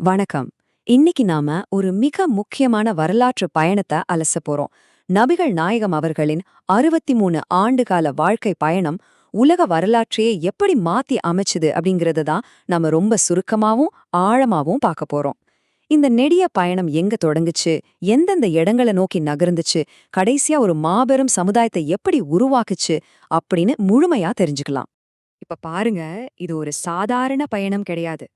வணக்கம். இன்னைக்கு நாம ஒரு மிக முக்கியமான வரலாற்று பயணத்தை அலச போறோம். நபிகள் நாயகம் அவர்களின் 63 ஆண்டுகால வாழ்க்கை பயணம் உலக வரலாற்றையே எப்படி மாத்தி அமைச்சுது அப்படிங்கறத தான் நம்ம ரொம்ப சுருக்கமாவும் ஆழமாவும் பார்க்க போறோம். இந்த நெடிய பயணம் எங்க தொடங்குச்சு, எந்தெந்த இடங்களை நோக்கி நகர்ந்துச்சு, கடைசியா ஒரு மாபெரும் சமுதாயத்தை எப்படி உருவாக்குச்சு அப்படின்னு முழுமையா தெரிஞ்சுக்கலாம். இப்ப பாருங்க, இது ஒரு சாதாரண பயணம் கிடையாது.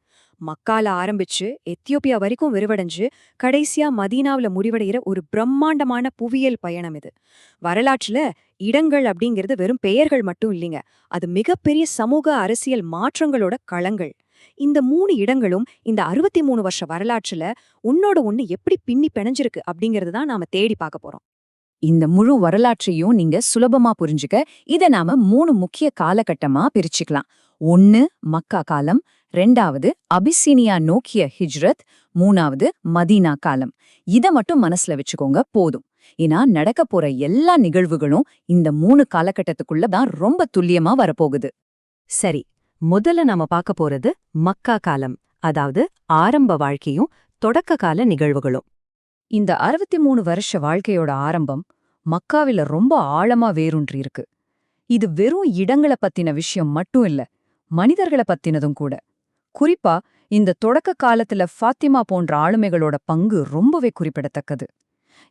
மக்கால ஆரம்பிச்சு எத்தியோப்பியா வரைக்கும் விரிவடைஞ்சு கடைசியா மதீனாவுல முடிவடைகிற ஒரு பிரம்மாண்டமான புவியியல் பயணம் இது. வரலாற்றுல இடங்கள் அப்படிங்கிறது வெறும் பெயர்கள் மட்டும் இல்லைங்க. அது மிகப்பெரிய சமூக அரசியல் மாற்றங்களோட களங்கள். இந்த 3 இடங்களும் இந்த 63 வருஷ வரலாற்றுல உன்னோட ஒண்ணு எப்படி பின்னி பிணைஞ்சிருக்கு அப்படிங்கறது தான் நாம தேடி பார்க்க போறோம். இந்த முழு வரலாற்றையும் நீங்க சுலபமா புரிஞ்சுக்க இத நாம 3 முக்கிய காலகட்டமா பிரிச்சுக்கலாம். 1 மக்கா காலம், 2வது அபிசீனியா நோக்கிய ஹிஜ்ரத், 3வது மதீனா காலம். இத மட்டும் மனசுல வச்சுக்கோங்க போதும். ஏன்னா நடக்க போற எல்லா நிகழ்வுகளும் இந்த 3 காலகட்டத்துக்குள்ள தான் ரொம்ப துல்லியமா வரப்போகுது. சரி, முதல்ல நாம பார்க்க போறது மக்கா காலம், அதாவது ஆரம்ப வாழ்க்கையும் தொடக்க கால நிகழ்வுகளும். இந்த 63 வருஷ வாழ்க்கையோட ஆரம்பம் மக்காவில ரொம்ப ஆழமா வேரூன்றி இருக்கு. இது வெறும் இடங்கள பத்தின விஷயம் மட்டும் இல்ல, மனிதர்கள பத்தினதும் கூட. குறிப்பா இந்த தொடக்க காலத்துல ஃபாத்திமா போன்ற ஆளுமைகளோட பங்கு ரொம்பவே குறிப்பிடத்தக்கது.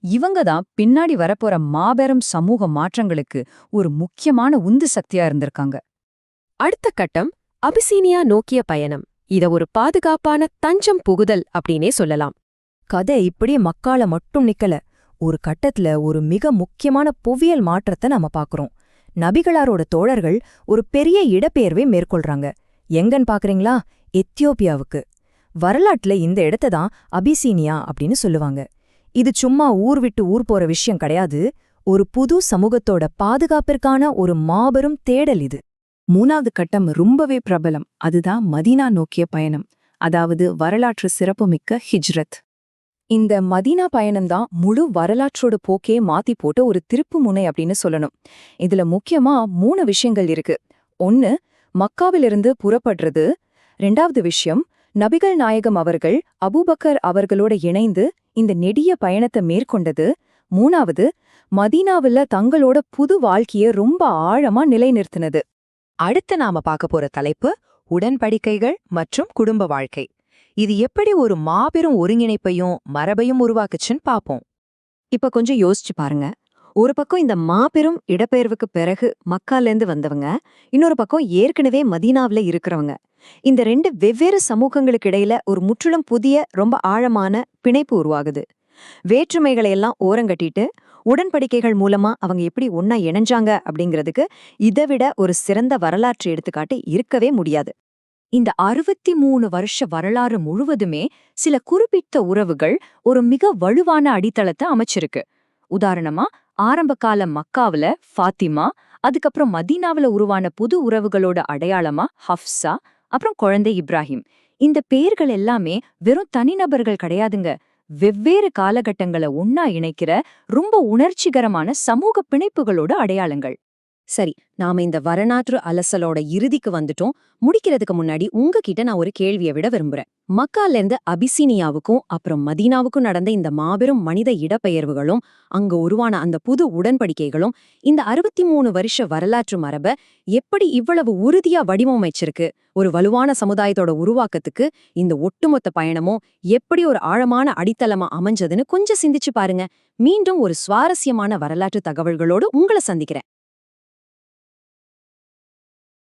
இவங்க தான் பின்னாடி வரப்போற மாபெரும் சமூக மாற்றங்களுக்கு ஒரு முக்கியமான உந்து சக்தியா இருந்திருக்காங்க. அடுத்த கட்டம் அபிசீனியா நோக்கிய பயணம். இத ஒரு பாதுகாப்பான தஞ்சம் புகுதல் அப்படின்னே சொல்லலாம். கதை இப்படியே மக்கால மட்டும் நிக்கல. ஒரு கட்டத்துல ஒரு மிக முக்கியமான புவியியல் மாற்றத்தை நாம பாக்குறோம். நபிகளாரோட தோழர்கள் ஒரு பெரிய இடப்பெயர்வை மேற்கொள்றாங்க. எங்கன்னு பாக்குறீங்களா? எத்தியோப்பியாவுக்கு. வரலாற்றுல இந்த இடத்தை தான் அபிசீனியா அப்படின்னு சொல்லுவாங்க. இது சும்மா ஊர் விட்டு ஊர் போற விஷயம் கிடையாது. ஒரு புது சமூகத்தோட பாதுகாப்பிற்கான ஒரு மாபெரும் தேடல் இது. 3வது கட்டம் ரொம்பவே பிரபலம். அதுதான் மதீனா நோக்கிய பயணம், அதாவது வரலாற்று சிறப்புமிக்க ஹிஜ்ரத். இந்த மதீனா பயணம்தான் முழு வரலாற்றோட போக்கே மாத்தி போட்ட ஒரு திருப்பு முனை அப்படின்னு சொல்லணும். இதுல முக்கியமா 3 விஷயங்கள் இருக்கு. 1 மக்காவிலிருந்து புறப்படுறது. 2வது விஷயம் நபிகள் நாயகம் அவர்கள் அபூபக்கர் அவர்களோட இணைந்து இந்த நெடிய பயணத்தை மேற்கொண்டது. 3வது மதீனாவுல தங்களோட புது வாழ்க்கைய ரொம்ப ஆழமா நிலைநிறுத்தினது. அடுத்து நாம பார்க்க போற தலைப்பு உடன்படிக்கைகள் மற்றும் குடும்ப வாழ்க்கை. இது எப்படி ஒரு மாபெரும் ஒருங்கிணைப்பையும் மரபையும் உருவாக்குச்சுன்னு பாப்போம். இப்ப கொஞ்சம் யோசிச்சு பாருங்க. ஒரு பக்கம் இந்த மாபெரும் இடப்பெயர்வுக்கு பிறகு மக்காலேந்து வந்தவங்க, இன்னொரு பக்கம் ஏற்கனவே மதீனாவுல இருக்கிறவங்க. இந்த 2 வெவ்வேறு சமூகங்களுக்கு இடையில ஒரு முற்றிலும் புதிய ரொம்ப ஆழமான பிணைப்பு உருவாகுது. வேற்றுமைகளை எல்லாம் ஓரங்கட்டிட்டு உடன்படிக்கைகள் மூலமா அவங்க எப்படி ஒன்னா இணைஞ்சாங்க அப்படிங்கிறதுக்கு இதைவிட ஒரு சிறந்த வரலாற்று எடுத்துக்காட்டு இருக்கவே முடியாது. இந்த 63 வருஷ வரலாறு முழுவதுமே சில குறிப்பிட்ட உறவுகள் ஒரு மிக வலுவான அடித்தளத்தை அமைச்சிருக்கு. உதாரணமா ஆரம்பகால மக்காவுல ஃபாத்திமா, அதுக்கப்புறம் மதீனாவுல உருவான புது உறவுகளோட அடையாளமா ஹப்சா, அப்புறம் குழந்தை இப்ராஹிம். இந்த பேர்கள் எல்லாமே வெறும் தனிநபர்கள் கிடையாதுங்க. வெவ்வேறு காலகட்டங்களை ஒன்னா இணைக்கிற ரொம்ப உணர்ச்சிகரமான சமூக பிணைப்புகளோட அடையாளங்கள். சரி, நாம இந்த வரலாற்று அலசலோட இறுதிக்கு வந்துட்டோம். முடிக்கிறதுக்கு முன்னாடி உங்ககிட்ட நான் ஒரு கேள்வியை விட விரும்புறேன். மக்காலேருந்து அபிசீனியாவுக்கும் அப்புறம் மதீனாவுக்கும் நடந்த இந்த மாபெரும் மனித இடப்பெயர்வுகளும் அங்க உருவான அந்த புது உடன்படிக்கைகளும் இந்த 63 வருஷ வரலாற்று மரபை எப்படி இவ்வளவு உறுதியா வடிவமைச்சிருக்கு? ஒரு வலுவான சமுதாயத்தோட உருவாக்கத்துக்கு இந்த ஒட்டுமொத்த பயணமும் எப்படி ஒரு ஆழமான அடித்தளமா அமைஞ்சதுன்னு கொஞ்சம் சிந்திச்சு பாருங்க. மீண்டும் ஒரு சுவாரஸ்யமான வரலாற்று தகவல்களோடு உங்களை சந்திக்கிறேன்.